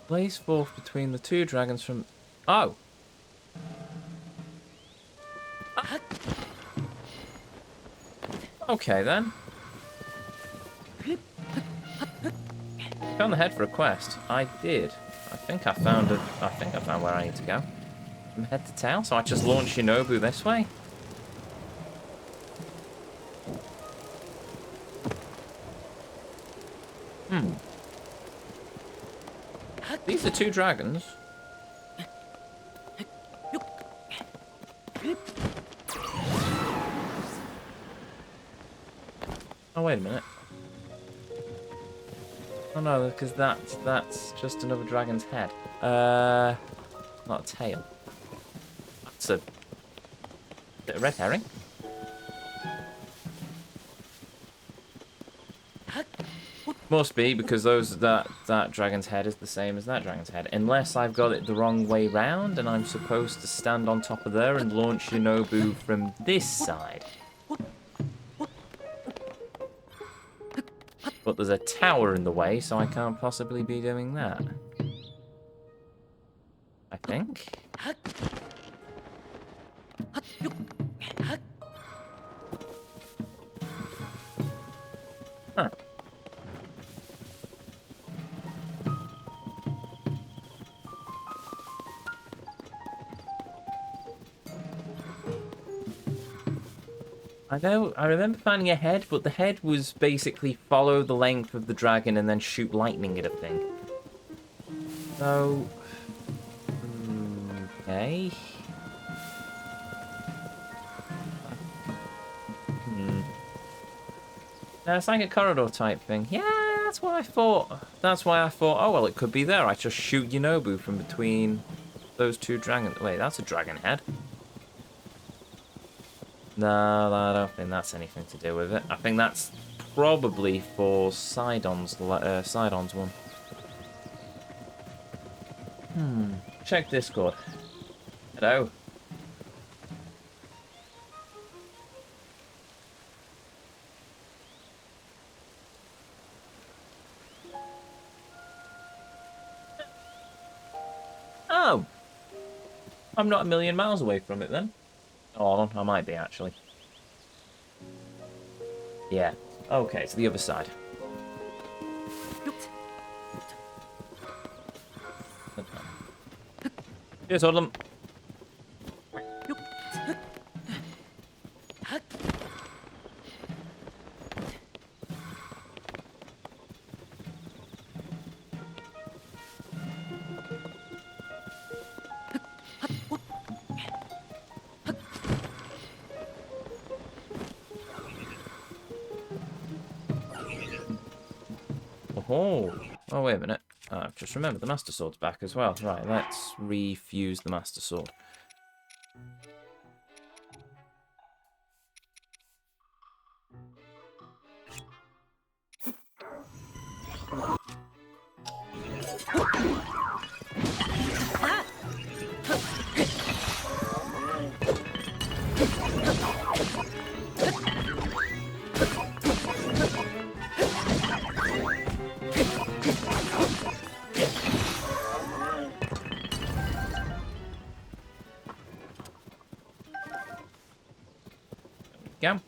Blaze forth between the two dragons from... Oh! Okay, then. Found the head for a quest. I did. I think I found it. I think I found where I need to go. From head to tail, so I just launch Shinobu this way. These are two dragons. Oh, wait a minute. Oh no, because that's just another dragon's head. Not a tail. That's a red herring. Must be because that dragon's head is the same as that dragon's head. Unless I've got it the wrong way round and I'm supposed to stand on top of there and launch Shinobu from this side. But there's a tower in the way, so I can't possibly be doing that. I think. Huh. I know, I remember finding a head, but the head was basically follow the length of the dragon and then shoot lightning at a thing. So... Okay... It's like a corridor type thing. Yeah, that's what I thought. That's why I thought, oh, well, it could be there. I just shoot Shinobu from between those two dragons. Wait, that's a dragon head. No, I don't think that's anything to do with it. I think that's probably for Sidon's one. Check Discord. Hello. Oh. I'm not a million miles away from it then. Oh, I might be, actually. Yeah. Okay, it's the other side. Cheers, Hoodlum. Oh, wait a minute. I've just remembered the Master Sword's back as well. Right, let's refuse the Master Sword. Yeah.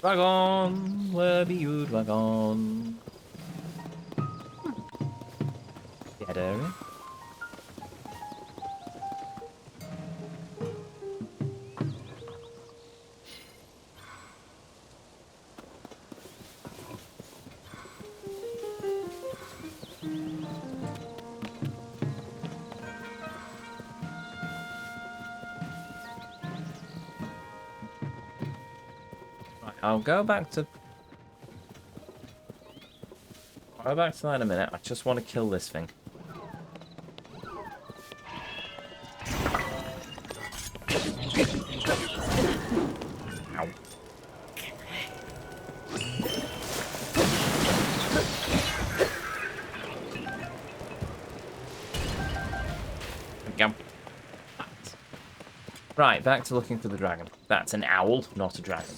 Dragon, where be you, dragon? Dead area. I'll go back to that in a minute. I just want to kill this thing. Ow. Go. Right, back to looking for the dragon. That's an owl, not a dragon.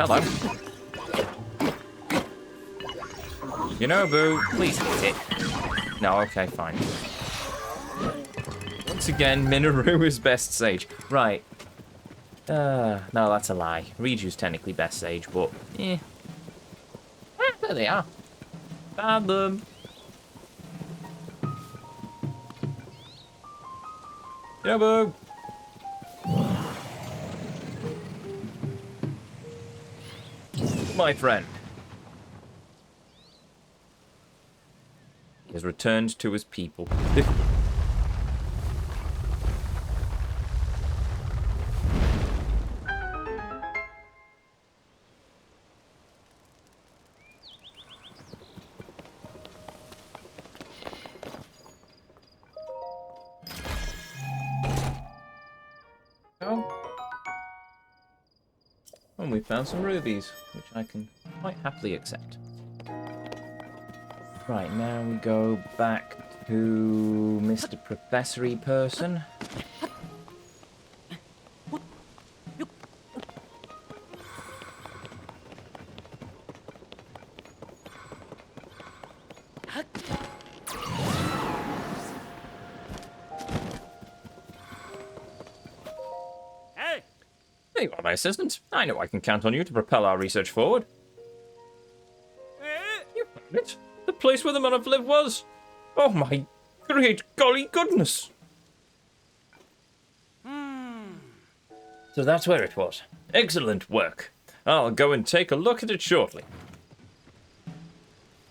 Hello. Boo, please hit it. No, okay, fine. Once again, Minoru is best sage. Right. No, that's a lie. Riju's technically best sage, but eh. There they are. Found them. Boo. My friend. He has returned to his people. And we found some rubies, which I can quite happily accept. Right, now we go back to Mr. Professory person. Hey, you are my assistant. I know I can count on you to propel our research forward. You found it. The place where the man of live was. Oh my great golly goodness. So that's where it was. Excellent work. I'll go and take a look at it shortly.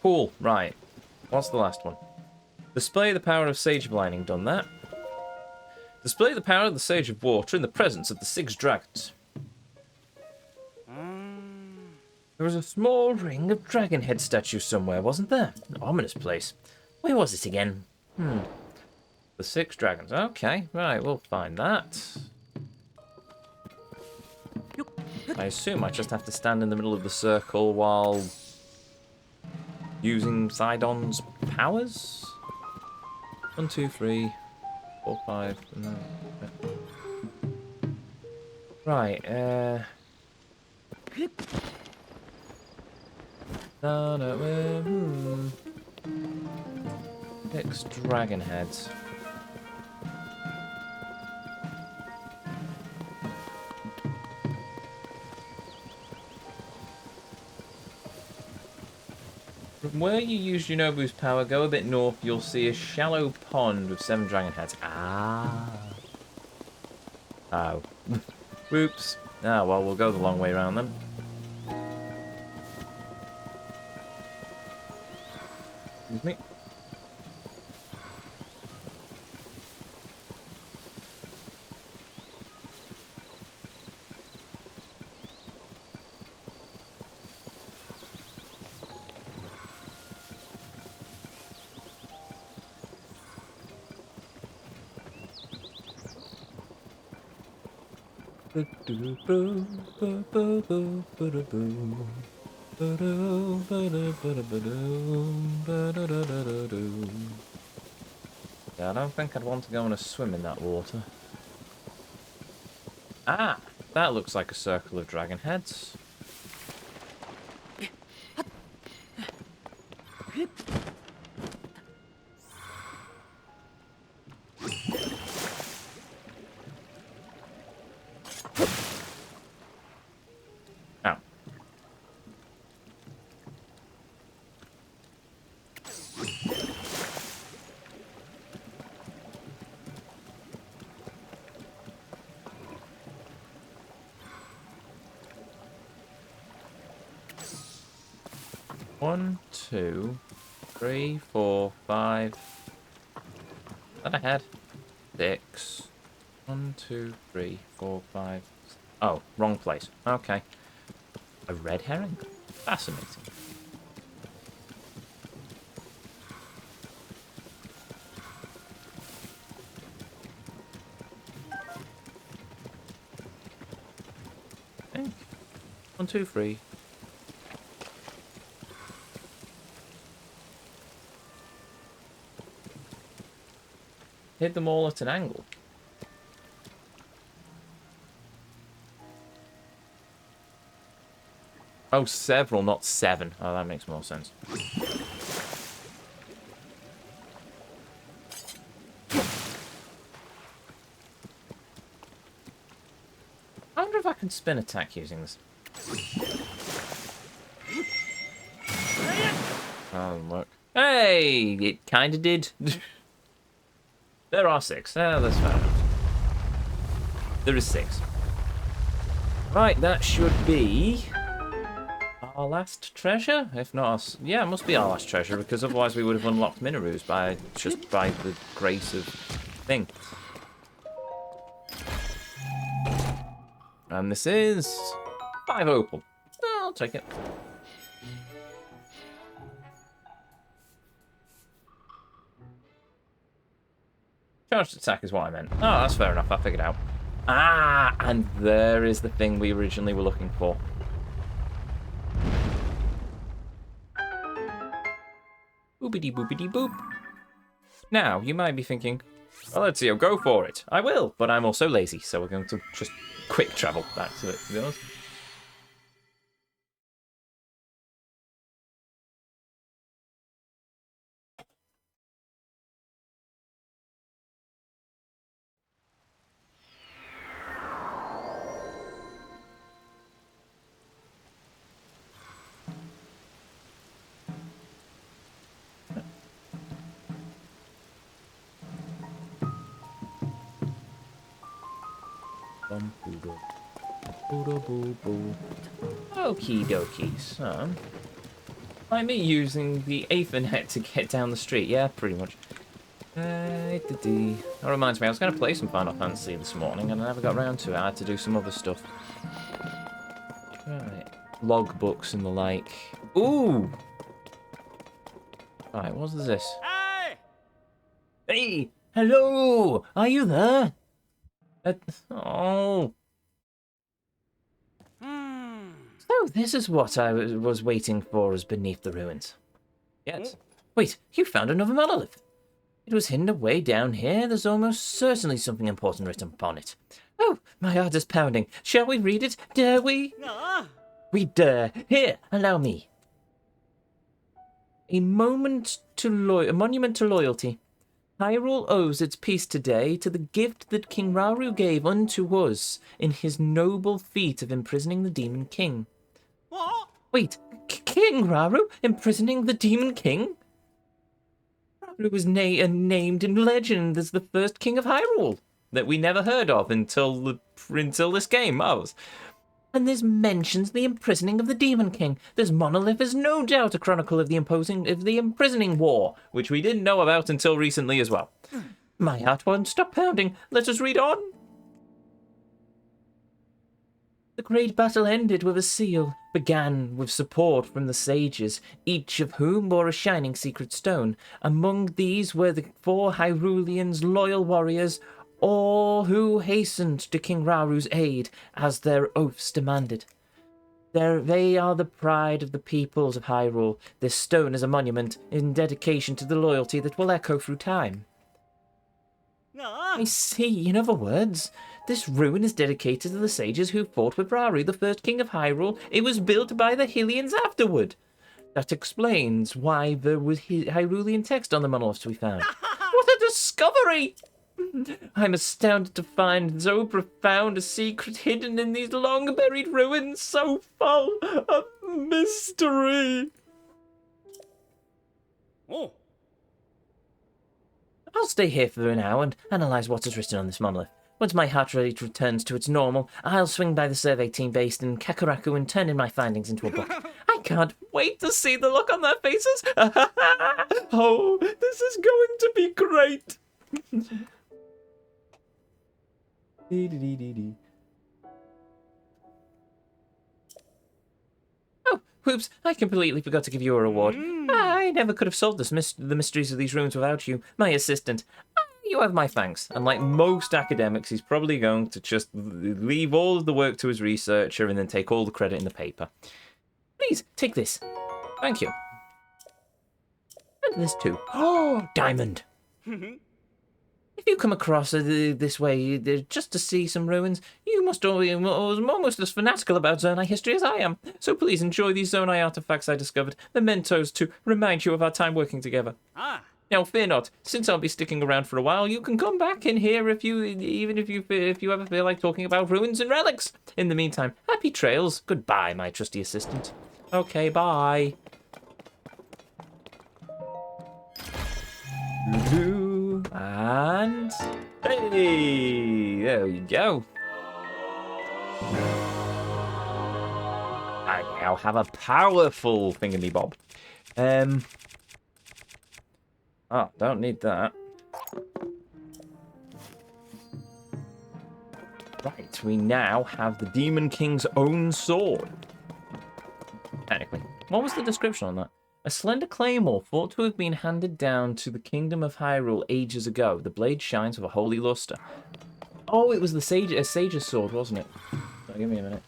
Cool, right. What's the last one? Display the power of Sage of Lightning. Done that. Display the power of the Sage of Water in the presence of the 6 dragons. There was a small ring of dragon head statues somewhere, wasn't there? An ominous place. Where was it again? The 6 dragons. Okay, right, we'll find that. I assume I just have to stand in the middle of the circle while using Sidon's powers? 1, 2, 3, 4, 5. No. Right, no, 6 dragon heads. From where you use Yunobu's power, go a bit north, you'll see a shallow pond with 7 dragon heads. Ah. Oh. Whoops. Ah, well, we'll go the long way around then. Excuse me. Yeah, I don't think I'd want to go on a swim in that water. Ah, that looks like a circle of dragon heads. Ow. One, 2, 3, 4, 5. Is that a head? 6. 1, 2, 3, 4, 5. Oh, wrong place. Okay. A red herring? Fascinating. Okay. 1, 2, 3. Hit them all at an angle. Oh, several, not 7. Oh, that makes more sense. I wonder if I can spin attack using this. Oh, look. Hey! It kind of did. There are 6. That's fair enough. There is 6. Right, that should be our last treasure. If not, yeah, it must be our last treasure, because otherwise we would have unlocked Minaru's by the grace of thing. And this is 5 opal. I'll take it. Charged attack is what I meant. Oh, that's fair enough. I figured out. Ah, and there is the thing we originally were looking for. Boopity boopity boop. Now, you might be thinking, well, Ezio, go for it. I will, but I'm also lazy, so we're going to just quick travel back to it, to be honest. Okie dokie, so... Like me using the Ethernet to get down the street, yeah, pretty much. That reminds me, I was going to play some Final Fantasy this morning and I never got around to it. I had to do some other stuff. Right. Logbooks and the like. Ooh! Right, what's this? Hey! Hey! Hello! Are you there? Oh... So this is what I was waiting for as beneath the ruins. Yes. Wait, you found another monolith. It was hidden away down here. There's almost certainly something important written upon it. Oh, my heart is pounding. Shall we read it? Dare we? No. We dare. Here, allow me. A monument to loyalty. Hyrule owes its peace today to the gift that King Rauru gave unto us in his noble feat of imprisoning the Demon King. What? Wait, King Rauru imprisoning the Demon King? Rauru was named in legend as the first king of Hyrule that we never heard of until this game. And this mentions the imprisoning of the Demon King. This monolith is no doubt a chronicle of the imprisoning war, which we didn't know about until recently as well. My heart won't stop pounding. Let us read on. The great battle ended with a seal, began with support from the sages, each of whom bore a shining secret stone. Among these were the 4 Hyruleans' loyal warriors, all who hastened to King Rauru's aid, as their oaths demanded. They are the pride of the peoples of Hyrule. This stone is a monument in dedication to the loyalty that will echo through time. I see. In other words, this ruin is dedicated to the sages who fought with Rauru, the first king of Hyrule. It was built by the Hylians afterward. That explains why there was Hyrulean text on the monoliths we found. What a discovery! I'm astounded to find so profound a secret hidden in these long-buried ruins, so full of mystery. Oh. I'll stay here for an hour and analyse what is written on this monolith. Once my heart rate returns to its normal, I'll swing by the survey team based in Kakaraku and turn in my findings into a book. I can't wait to see the look on their faces. Oh, this is going to be great. Oh, whoops, I completely forgot to give you a reward. I never could have solved the mysteries of these rooms without you, my assistant. You have my thanks. And like most academics, he's probably going to just leave all of the work to his researcher and then take all the credit in the paper. Please, take this. Thank you. And this too. Oh, diamond. If you come across this way just to see some ruins, you must all be almost as fanatical about Zonai history as I am. So please enjoy these Zonai artifacts I discovered, mementos to remind you of our time working together. Ah. Now, fear not. Since I'll be sticking around for a while, you can come back in here if you ever feel like talking about ruins and relics. In the meantime, happy trails. Goodbye, my trusty assistant. Okay, bye. And hey, there we go. I now have a powerful thingamabob. Oh, don't need that. Right, we now have the Demon King's own sword. Technically. What was the description on that? A slender claymore thought to have been handed down to the kingdom of Hyrule ages ago. The blade shines with a holy luster. Oh, it was the sage's sword, wasn't it? Oh, give me a minute.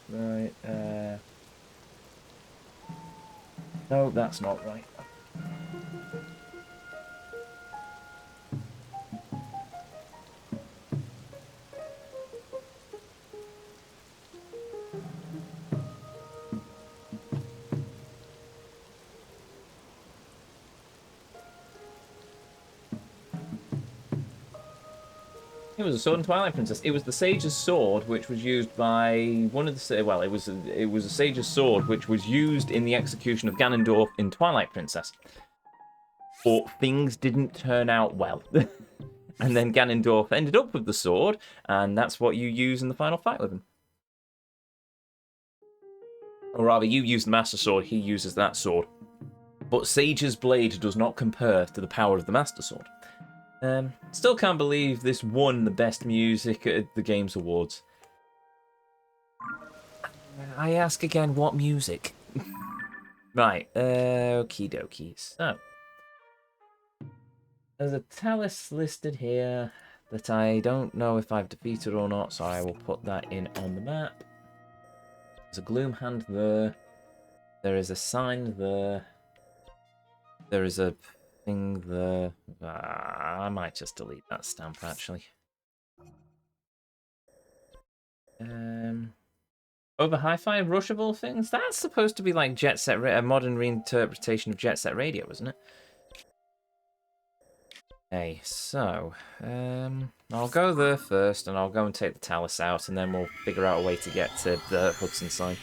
Right, no, that's not right. It was a sword in Twilight Princess. It was the sage's sword, which was used by one of the... Well, it was a sage's sword, which was used in the execution of Ganondorf in Twilight Princess. But things didn't turn out well. And then Ganondorf ended up with the sword, and that's what you use in the final fight with him. Or rather, you use the Master Sword, he uses that sword. But Sage's blade does not compare to the power of the Master Sword. Still can't believe this won the best music at the Games Awards. I ask again, what music? Right, okie dokie. So, there's a Talus listed here that I don't know if I've defeated or not, so I will put that in on the map. There's a Gloom Hand there. There is a sign there. There is a thing there. I might just delete that stamp, actually. Over hi-fi rushable things? That's supposed to be like Jet Set, a modern reinterpretation of Jet Set Radio, isn't it? Okay, so I'll go there first, and I'll go and take the Talus out, and then we'll figure out a way to get to the Hudson sign.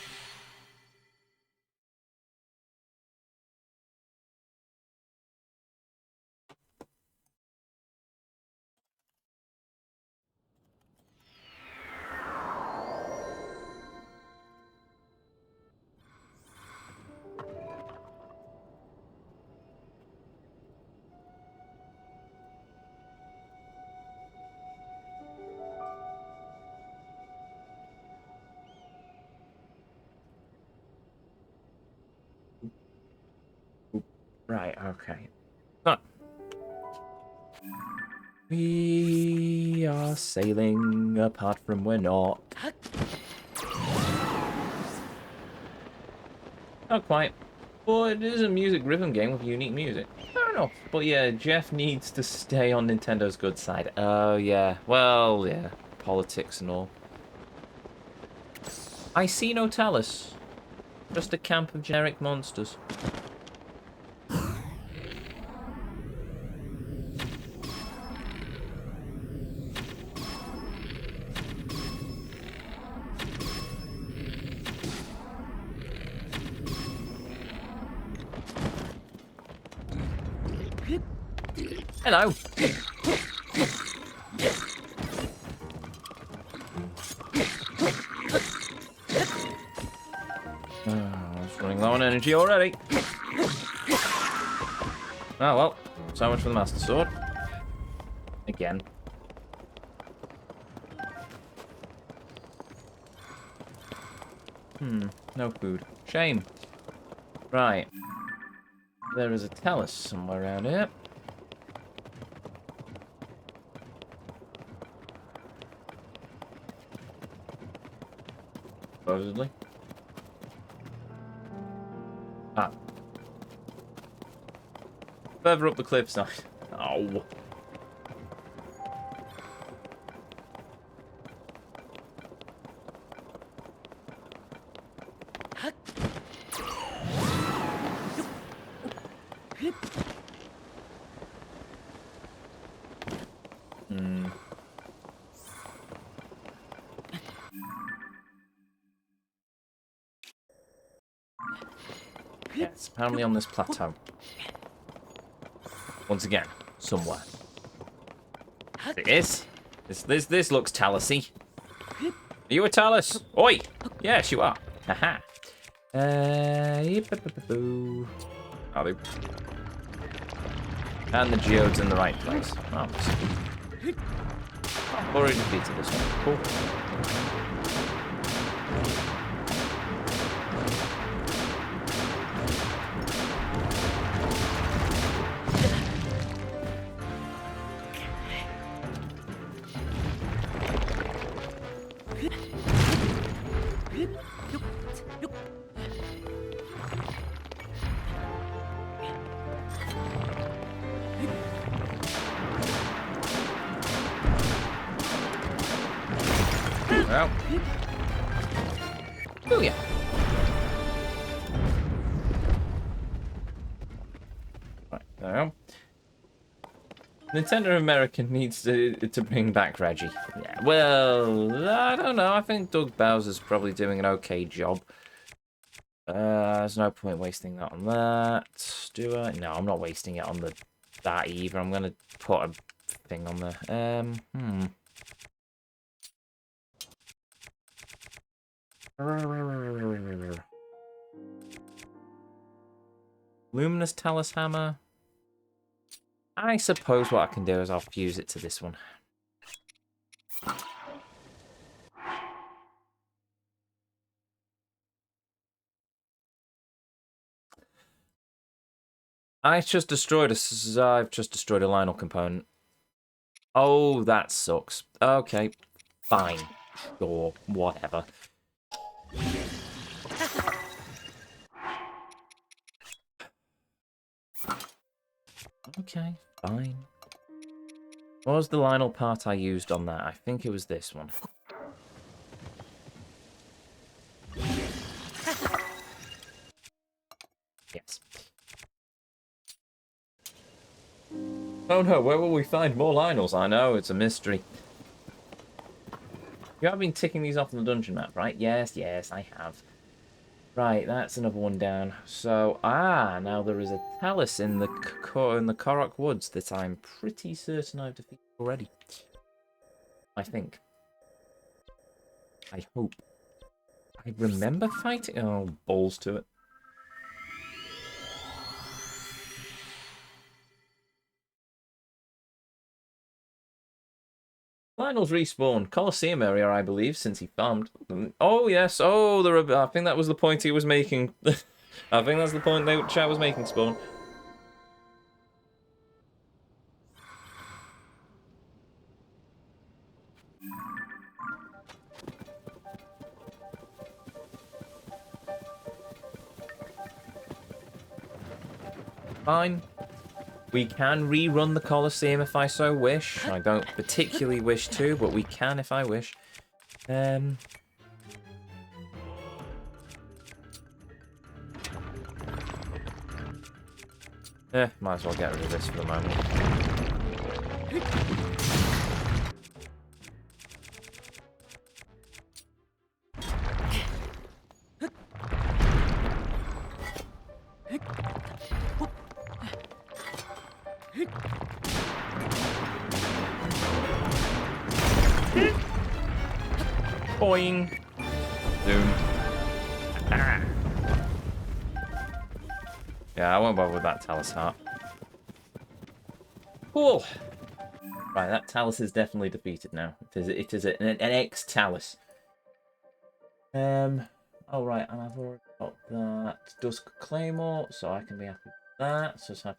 Right, okay. So, we are sailing, apart from we're not. Not quite. But it is a music rhythm game with unique music. Fair enough. But yeah, Jeff needs to stay on Nintendo's good side. Oh, yeah. Well, yeah. Politics and all. I see no Talus. Just a camp of generic monsters. Hello. Oh, I was running low on energy already. Oh well, so much for the Master Sword. Again. No food. Shame. Right. There is a Talus somewhere around here. Supposedly. Ah. Further up the cliffside. Oh. Yes, apparently on this plateau. Once again, somewhere. This looks Talusy. Are you a Talus? Oi! Yes, you are. Haha. Oh, and the geode's in the right place. Oh, I've already defeated this one. Cool. Well. Oh yeah. Right, now. Nintendo America needs to bring back Reggie. Yeah, well, I don't know. I think Doug Bowser's probably doing an okay job. There's no point wasting that on that. Do I? No, I'm not wasting it on that either. I'm gonna put a thing on there. Luminous Talus Hammer. I suppose what I can do is I'll fuse it to this one. I've just destroyed a Lionel component. Oh, that sucks. Okay, fine. Sure, whatever. Okay, fine. What was the Lionel part I used on that? I think it was this one. Yes. Oh no, where will we find more Lionels? I know, it's a mystery. You have been ticking these off on the dungeon map, right? Yes, yes, I have. Right, that's another one down. So, now there is a Talus in the Korok Woods that I'm pretty certain I've defeated already. I think. I hope. I remember fighting... Oh, balls to it. Lionel's respawned. Colosseum area, I believe, since he farmed. Oh, yes. Oh, I think that was the point he was making. I think that's the point that chat was making, Spawn. Fine. We can rerun the Colosseum if I so wish. I don't particularly wish to, but we can if I wish. Might as well get rid of this for the moment. Boing. Zoom. Ah. Yeah, I won't bother with that Talus Heart. Cool. Right, that Talus is definitely defeated now. It is an X-Talus. Oh, right, and I've already got that Dusk Claymore, so I can be happy with that. So just have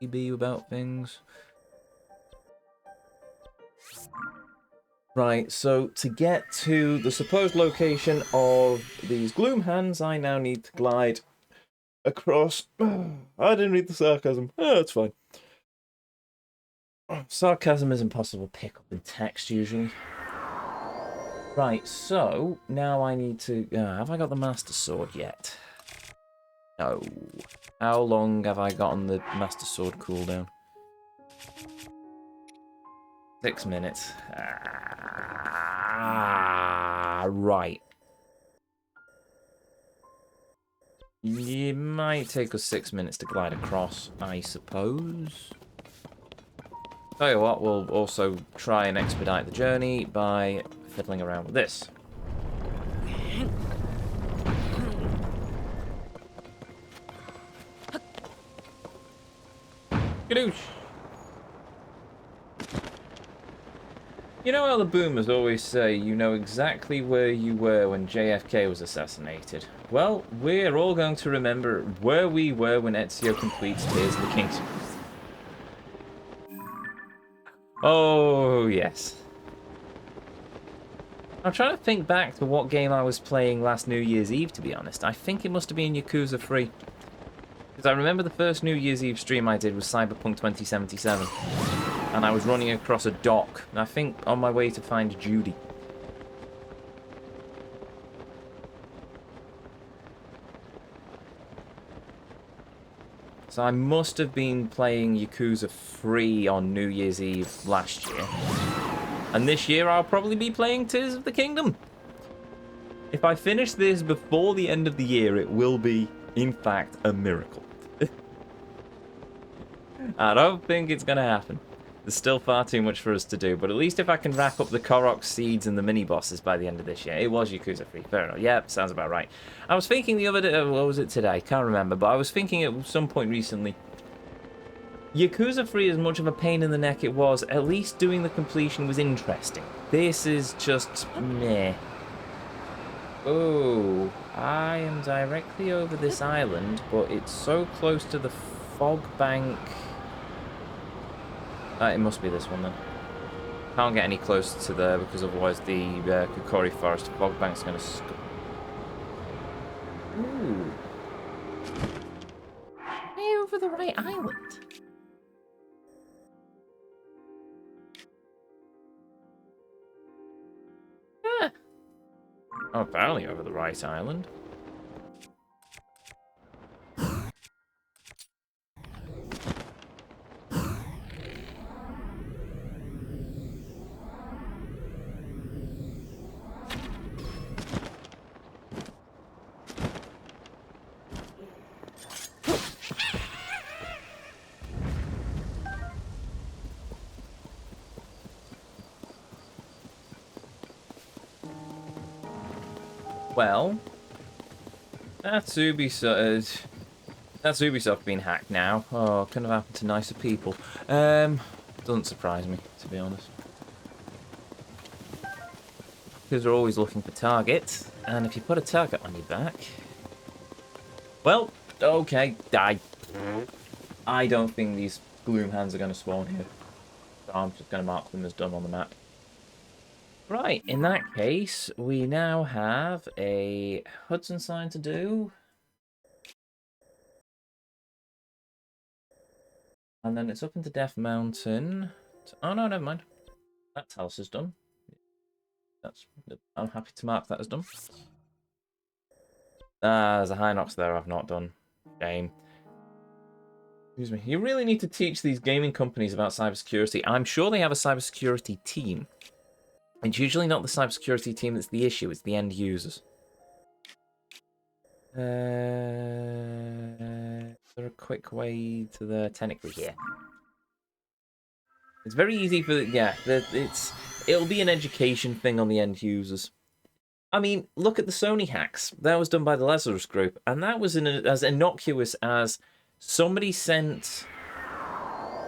to be about things. Right, so to get to the supposed location of these Gloom Hands, I now need to glide across. I didn't read the sarcasm. Oh, it's fine. Sarcasm is impossible to pick up in text, usually. Right, so now I need to... have I got the Master Sword yet? No. How long have I got on the Master Sword cooldown? 6 minutes. Right. It might take us 6 minutes to glide across, I suppose. Tell you what, we'll also try and expedite the journey by fiddling around with this. Gadoosh! You know how the boomers always say you know exactly where you were when JFK was assassinated? Well, we're all going to remember where we were when Ezio completes Tears of the Kingdom. Oh, yes. I'm trying to think back to what game I was playing last New Year's Eve, to be honest. I think it must have been Yakuza 3. Because I remember the first New Year's Eve stream I did was Cyberpunk 2077. And I was running across a dock, I think on my way to find Judy. So I must have been playing Yakuza 3 on New Year's Eve last year. And this year I'll probably be playing Tears of the Kingdom. If I finish this before the end of the year, it will be, in fact, a miracle. I don't think it's going to happen. There's still far too much for us to do, but at least if I can rack up the Korok seeds and the mini-bosses by the end of this year. It was Yakuza 3, fair enough. Yeah, sounds about right. I was thinking the other day, what was it today? Can't remember, but I was thinking at some point recently, Yakuza 3, as much of a pain in the neck it was, at least doing the completion was interesting. This is just meh. Oh, I am directly over this island, but it's so close to the fog bank. It must be this one then. Can't get any closer to there because otherwise the Kokori Forest fog bank's going to... Ooh. Am I over the right island? Yeah. I'm apparently over the right island. Well, that's Ubisoft being hacked now. Oh, couldn't have happened to nicer people. Doesn't surprise me, to be honest. Because they're always looking for targets, and if you put a target on your back... Well, okay, die. I don't think these Gloom Hands are going to spawn here. So I'm just going to mark them as done on the map. Right, in that case, we now have a Hudson sign to do. And then it's up into Death Mountain. Oh no, never mind. That house is done. I'm happy to mark that as done. There's a Hinox there I've not done. Shame. Excuse me. You really need to teach these gaming companies about cybersecurity. I'm sure they have a cybersecurity team. It's usually not the cybersecurity team that's the issue, it's the end users. Is there a quick way to the technically here? It's very easy for it'll be an education thing on the end users. I mean, look at the Sony hacks. That was done by the Lazarus Group, and that was as innocuous as somebody sent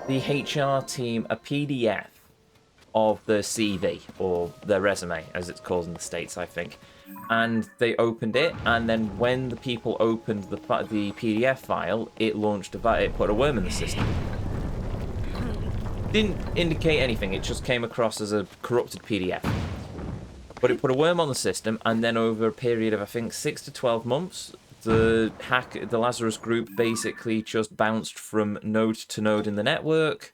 the HR team a PDF of the CV, or their resume, as it's called in the States, I think. And they opened it, and then when the people opened the PDF file, it put a worm in the system. Didn't indicate anything, it just came across as a corrupted PDF. But it put a worm on the system, and then over a period of, I think, 6 to 12 months, the Lazarus Group basically just bounced from node to node in the network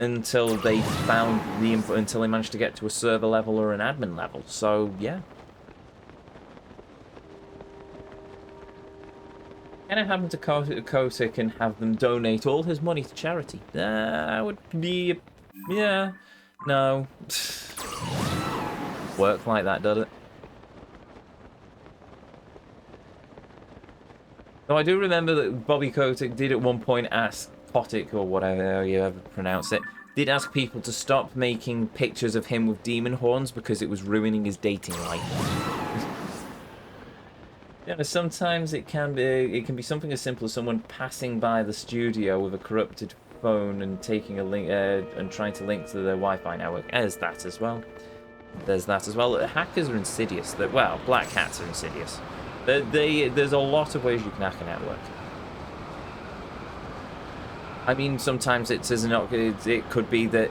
until they found until they managed to get to a server level or an admin level. So, yeah. Can I happen to Kotick and have them donate all his money to charity? That would be... yeah. No. Work like that, does it? So I do remember that Bobby Kotick did at one point ask Kotick, or whatever you ever pronounce it, did ask people to stop making pictures of him with demon horns because it was ruining his dating life. Yeah, sometimes it can be something as simple as someone passing by the studio with a corrupted phone and taking a link and trying to link to their Wi-Fi network. There's that as well. There's that as well. Hackers are insidious. Well, black hats are insidious. There's a lot of ways you can hack a network. I mean, sometimes it could be that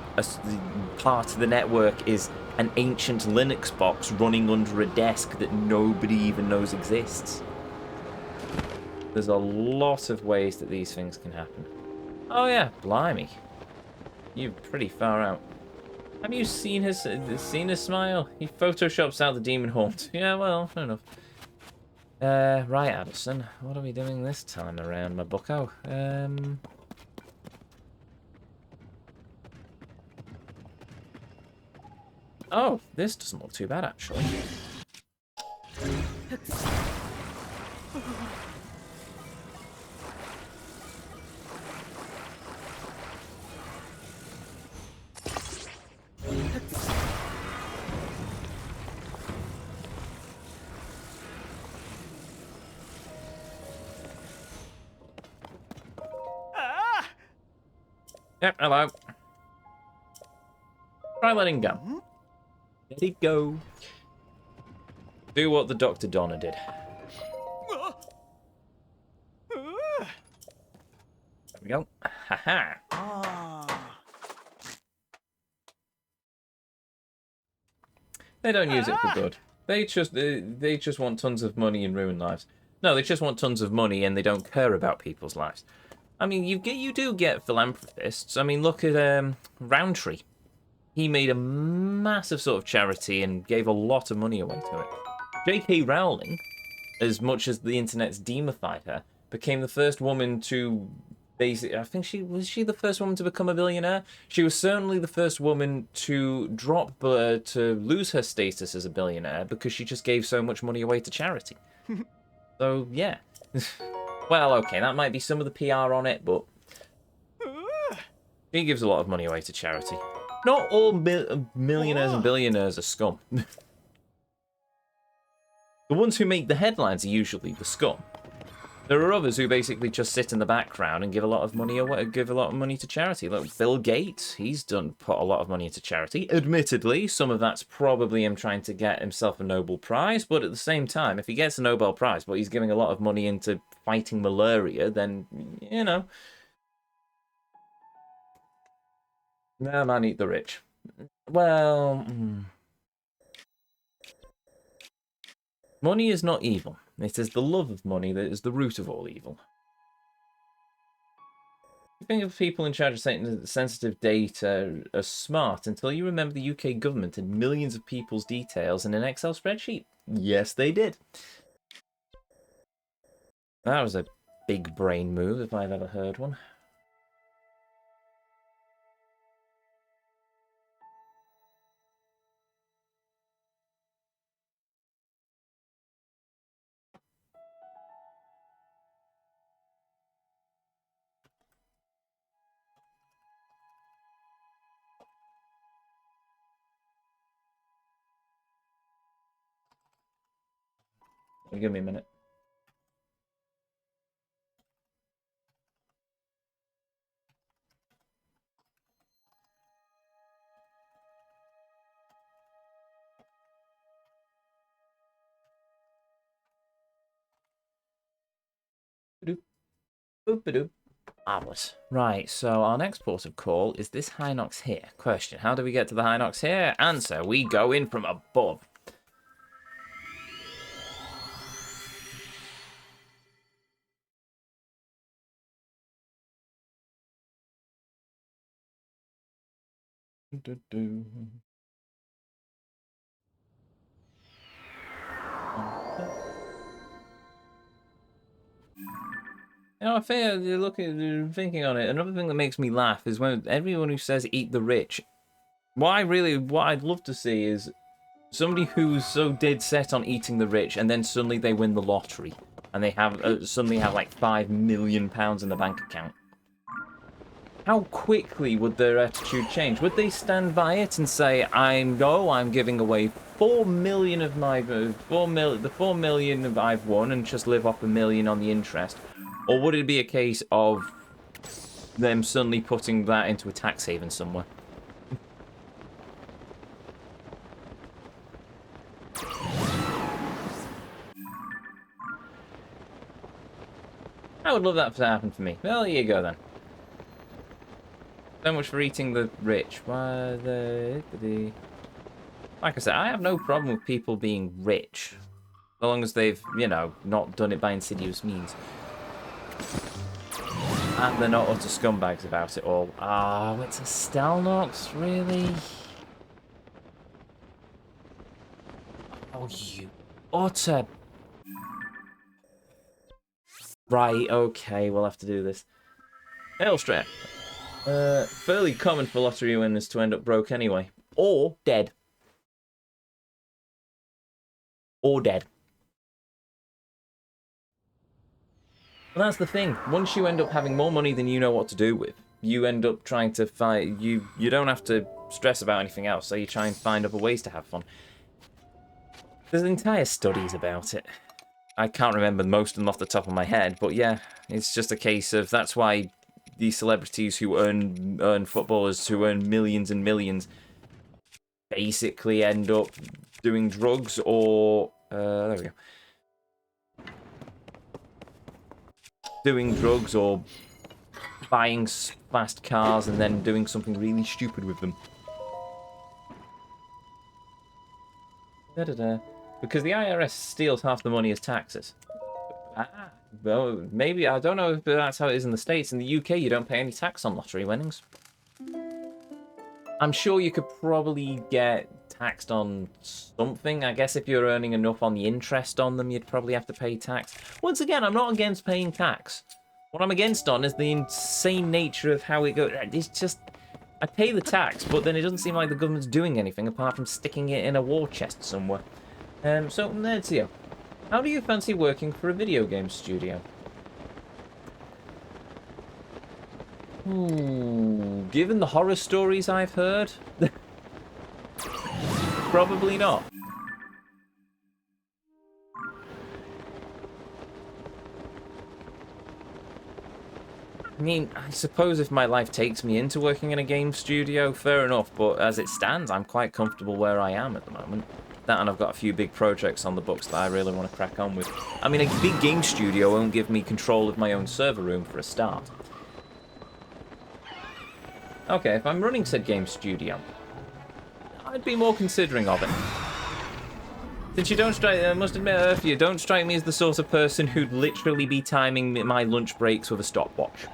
part of the network is an ancient Linux box running under a desk that nobody even knows exists. There's a lot of ways that these things can happen. Oh yeah, blimey. You're pretty far out. Have you seen his smile? He photoshops out the demon horns. Yeah, well, fair enough. Right, Addison. What are we doing this time around, my bucko? Oh, this doesn't look too bad, actually. Yep, hello. Try letting go. Let it go. Do what the Dr. Donna did. There we go. Haha. They don't use it for good. They just want tons of money and ruin lives. No, they just want tons of money and they don't care about people's lives. I mean, you do get philanthropists. I mean, look at Roundtree. He made a massive sort of charity and gave a lot of money away to it. J.K. Rowling, as much as the internet's demonified her, became the first woman to basically... I think was she the first woman to become a billionaire? She was certainly the first woman to to lose her status as a billionaire because she just gave so much money away to charity. So, yeah. Well, okay, that might be some of the PR on it, but he gives a lot of money away to charity. Not all millionaires and billionaires are scum. The ones who make the headlines are usually the scum. There are others who basically just sit in the background and give a lot of money away, give a lot of money to charity. Look, Bill Gates, he's put a lot of money into charity. Admittedly, some of that's probably him trying to get himself a Nobel Prize, but at the same time, if he gets a Nobel Prize, but he's giving a lot of money into fighting malaria, then, you know. No, man, eat the rich. Well... Money is not evil. It is the love of money that is the root of all evil. You think of people in charge of sensitive data as smart until you remember the UK government had millions of people's details in an Excel spreadsheet. Yes, they did. That was a big brain move if I've ever heard one. Give me a minute. Marvelous. Right, so our next port of call is this Hinox here. Question, how do we get to the Hinox here? Answer, we go in from above. You know, I think you're thinking on it. Another thing that makes me laugh is when everyone who says "eat the rich." What I'd love to see is somebody who's so dead set on eating the rich, and then suddenly they win the lottery, and they have suddenly have like £5 million in the bank account. How quickly would their attitude change? Would they stand by it and say, I'm giving away 4 million of my the 4 million I've won and just live off $1 million on the interest? Or would it be a case of them suddenly putting that into a tax haven somewhere? I would love that to happen for me. Well, here you go then. So much for eating the rich. Like I said, I have no problem with people being rich. So long as they've, you know, not done it by insidious means. And they're not utter scumbags about it all. Oh, it's a Stalnox, really? Oh, you utter... Right, okay, we'll have to do this. Hailstrap. Fairly common for lottery winners to end up broke anyway. Or dead. Or dead. Well, that's the thing. Once you end up having more money than you know what to do with, you end up trying to find... You don't have to stress about anything else, so you try and find other ways to have fun. There's entire studies about it. I can't remember most of them off the top of my head, but yeah, it's just a case of... That's why these celebrities who earn footballers who earn millions and millions basically end up doing drugs or... there we go. Doing drugs or buying fast cars and then doing something really stupid with them. Because the IRS steals half the money as taxes. Well, maybe, I don't know if that's how it is in the States. In the UK, you don't pay any tax on lottery winnings. I'm sure you could probably get taxed on something. I guess if you're earning enough on the interest on them, you'd probably have to pay tax. Once again, I'm not against paying tax. What I'm against on is the insane nature of how it goes. It's just, I pay the tax, but then it doesn't seem like the government's doing anything apart from sticking it in a war chest somewhere. So, Ezio, how do you fancy working for a video game studio? Ooh, given the horror stories I've heard, probably not. I mean, I suppose if my life takes me into working in a game studio, fair enough, but as it stands, I'm quite comfortable where I am at the moment. That, and I've got a few big projects on the books that I really want to crack on with. I mean, a big game studio won't give me control of my own server room for a start. Okay, if I'm running said game studio, I'd be more considering of it. Since you don't strike, I must admit, you don't strike me as the sort of person who'd literally be timing my lunch breaks with a stopwatch.